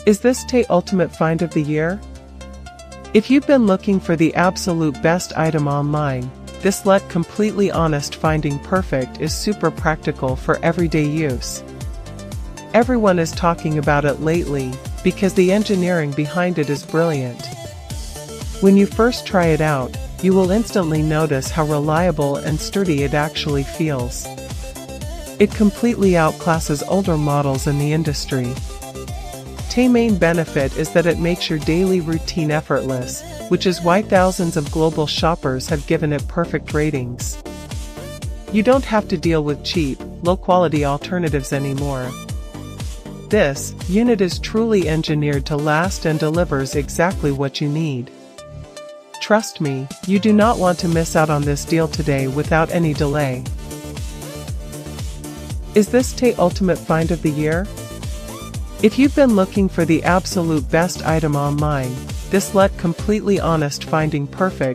Is this Tay Ultimate Find of the Year? If you've been looking for the absolute best item online, this completely honest finding perfect is super practical for everyday use. Everyone is talking about it lately, because the engineering behind it is brilliant. When you first try it out, you will instantly notice how reliable and sturdy it actually feels. It completely outclasses older models in the industry. Tay's main benefit is that it makes your daily routine effortless, which is why thousands of global shoppers have given it perfect ratings. You don't have to deal with cheap, low-quality alternatives anymore. This unit is truly engineered to last and delivers exactly what you need. Trust me, you do not want to miss out on this deal today without any delay. Is this Tay Ultimate Find of the Year? If you've been looking for the absolute best item online, this completely honest finding perfect